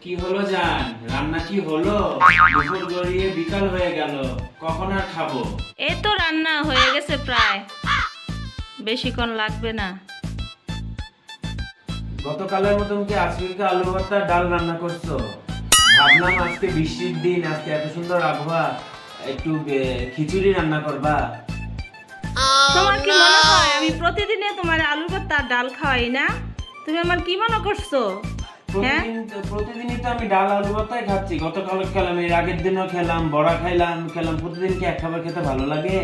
কি হলো জান, রান্না কি হলো? দুপুর গড়িয়ে বিকাল হয়ে গেল, কখন আর খাবো? এই তো রান্না হয়ে গেছে প্রায়, বেশিক্ষণ লাগবে না। গতকালের মতন কি আজকে কি আলু ভর্তা ডাল রান্না করছো? ভাবলাম আজকে বৃষ্টির দিন, আজকে এত সুন্দর আবহাওয়া, একটু খিচুড়ি রান্না করবা। তোমার কি মনে হয় আমি প্রতিদিনে তোমার আলু ভর্তা আর ডাল খাওয়াই না? তুমি আমার কি মনে করছো? হ্যাঁ, প্রতিদিনই তো আমি ডাল আলু ভর্তাই খাচ্ছি। গতকাল খেলাম, এর আগের দিনও খেলাম, বড়া খেলাম। প্রতিদিন কি এক খাবার খেতে ভালো লাগে?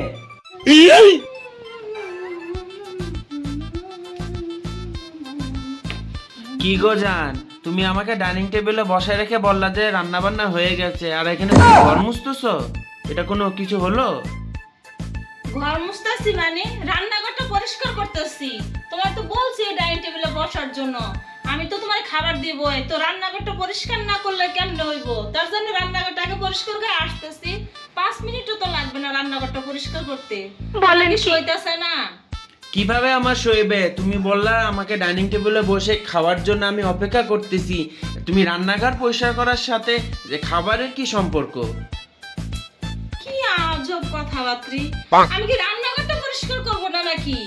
কি গো জান, তুমি আমাকে ডাইনিং টেবিলে বসায় রেখে বললা যে রান্না বান্না হয়ে গেছে, আর এখানে তুমি ঘর মুছতেছো? এটা কোনো কিছু হলো? ঘর মুছতেছি মানে রান্নাঘরটা পরিষ্কার করতেছি। তোমার তো বলছি ডাইনিং টেবিলে বসার জন্য, আমি তো তোমার খাবার দিব, তো রান্নাঘরটা পরিষ্কার না করলে কেমনে হইব? তার জন্য রান্নাঘরটা আগে পরিষ্কার করে আসতেছি। 5 মিনিটও তো লাগবে না রান্নাঘরটা পরিষ্কার করতে। বলে কি সইতাছে না? কিভাবে আমার সইবে? তুমি বললা আমাকে ডাইনিং টেবিলে বসে খাওয়ার জন্য, আমি অপেক্ষা করতেছি। তুমি রান্নাঘর পরিষ্কার করার সাথে যে খাবারের কি সম্পর্ক? কি আজব কথাবার্তা! আমি কি রান্নাঘরটা পরিষ্কার করব না নাকি?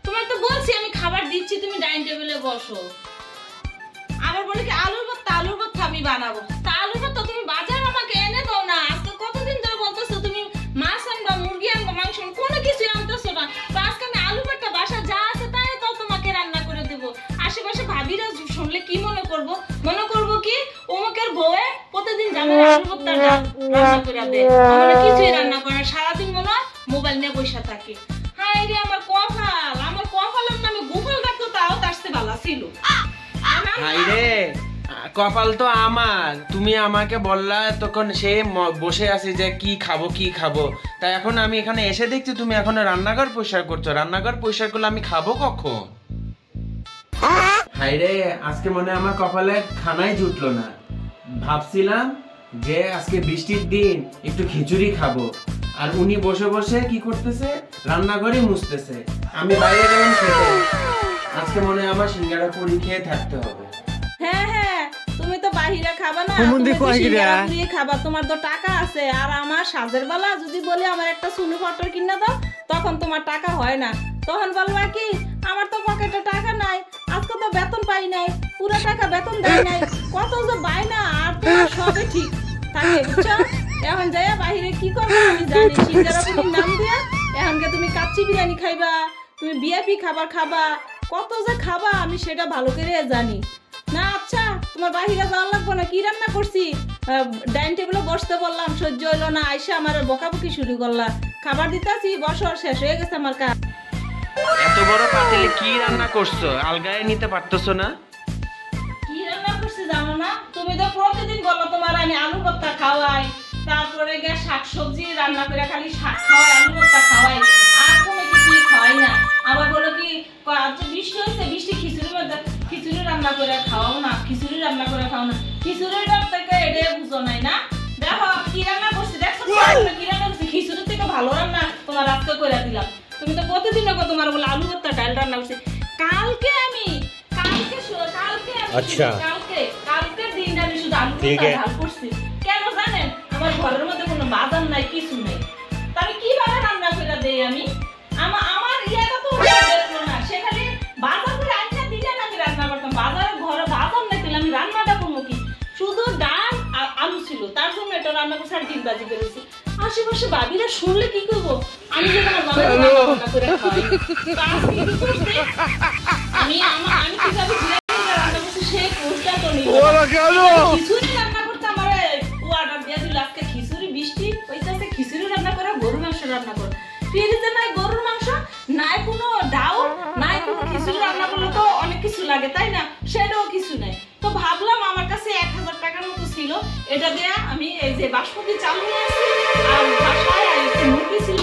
তোমার তো বলছি আমি খাবার দিচ্ছি, তুমি ডাইনিং টেবিলে বসো। আবার বলে কি আলুর ভর্তা আমি বানাবো। তা আলুর ভর্তা তুমি বাজার আমাকে এনে দাও না। আজকে কতদিন ধরে বলতেছো তুমি মাছ আনবা, মুরগি আনবা, মাংস আনবা, কোনো কিছু আনতেছো না। তো আজকে আমি আলু ভর্তা বাসা যা আছে তাই তো তোমাকে রান্না করে দেবো। আশেপাশে ভাবিরা শুনলে কি মনে করবো? মনে করবো কি অমুকের বউয়ে প্রতিদিন জামাই আলু ভর্তা রান্না করে দেয়, আমরা কিছুই রান্না করে না, সারাদিন মনে হয় মোবাইল নিয়ে বসে থাকে। হায় রে আমার কপালের নামে গুগল রাখতো, তাও তার চেয়ে ভালো ছিল। হাইরে, কপাল তো আমার। তুমি আমাকে বললা তখন সে বসে আছি যে কি খাবো। তাই এখন আমি এখানে এসে দেখছি তুমি এখন রান্নাঘর পরিষ্কার করছো। রান্নাঘর পরিষ্কার করলে আমি খাবো কখন? হাইরে, আজকে মনে হয় আমার কপালে খানাই জুটলো না। ভাবছিলাম যে আজকে বৃষ্টির দিন একটু খিচুড়ি খাবো, আর উনি বসে বসে কি করতেছে? রান্নাঘরই মুছতেছে। আমি বাইরে গেলাম খেতে। আজকে মনে হয় আমার সিঙ্গাড়া পুরি খেয়ে থাকতে হবে। হ্যাঁ, তুমি তো বাহিরে খাবা না, তুমি তো সিঙ্গারা পুরি খাবা, তোমার তো টাকা আছে। আর আমার সাজের বেলা যদি বলি আমার একটা সুনু ফটর কিনা দাও, তখন তোমার টাকা হয় না। তখন বলবা কি আমার তো পকেটে টাকা নাই, আজকে তো বেতন পাই নাই, পুরো টাকা বেতন দেয় নাই, কত যে পাই না। আর তোমার সবই ঠিক থাকে, বুঝছো? এখন যাইয়া বাহিরে কি করবে আমি জানি। সিঙ্গারা পুরির নাম দিয়া এখনকে তুমি কাচ্চি বিরিয়ানি খাইবা, তুমি বিএপি খাবার খাবা, কত যে খাবা আমি সেটা ভালো করে জানি না। আচ্ছা, তোমার বাহিরে যাওয়ার লাগবে না। কি রান্না করছি? ডাইনিং টেবিলে বসতে বললাম, সহ্য হইলো না, আইসা আমার বকাবকি শুরু করলা। খাবার দিতাছি, বসর শেষ হয়ে গেছে আমার কাজ। এত বড় পাতিলে কি রান্না করছো? আলগায়ে নিতে পারতেছো না? কি রান্না করছি জানো না? তুমি তো প্রতিদিন বলো তোমার আমি আলু ভর্তা খাওয়াই, তারপরে গিয়ে শাকসবজি রান্না করে খালি শাক খাওয়াই, আলু ভর্তা খাওয়াই, আর কোনো কিছুই খাওয়াই না। আবার বলো কি আজকে বৃষ্টি হয়েছে, বৃষ্টি খিচুড়ি রান্না করে খাওয়াও না, খিচুড়িটার থেকে এটাই বুঝো নাই না? দেখো কি রান্না করছি, দেখছো কি রান্না করছি? খিচুড়ির থেকে ভালো রান্না তোমার আজকে করে দিলাম। তুমি তো প্রতিদিন তোমার বলে আলু ভর্তা ডাল রান্না করছি। কালকে আমি আচ্ছা কালকে দিন আমি শুধু আলু ভর্তা ডাল করছি। কেন জানেন? আমার ঘরের মধ্যে কোনো বাদাম নাই, কিছু নাই। তাহলে কিভাবে রান্না করে দেই আমি? আমার ইয়াটা তো দেখলো না, সেখানে বাজার করে আইনা দিলে আমি রান্না করতাম। বাজারে ঘরে বাদাম না পেলে আমি রান্নাটা করবো কি? শুধু ডাল আর আলু ছিল, তার জন্য এটা রান্না করছি আর ডিম ভাজি করেছি। আশেপাশে ভাবিরা শুনলে কি করবো? আমি যে আমার রান্না করে খাওয়াই। তো আজকে কি করছি? আমি কিভাবে রান্না করছি সেই কোর্সটা তো নিব। খিচুড়ি রান্না করতে আমার অর্ডার দিয়ে দিল, আজকে খিচুড়ি বৃষ্টি হইতেছে, খিচুড়ি রান্না করে, গরুর মাংস রান্না করে। ফ্রিজে নাই গরুর মাংস, নাই কোনো ডাউল, নাই কোনো খিচুড়ি রান্না করলে তো অনেক কিছু লাগে, তাই না? সেটাও কিছু নাই। তো ভাবলাম আমার কাছে 1000 টাকার মতো ছিল, এটা দিয়ে আমি এই যে বাসমতি চাল নিয়ে আসছি, আর বাসায় মুরগি ছিল,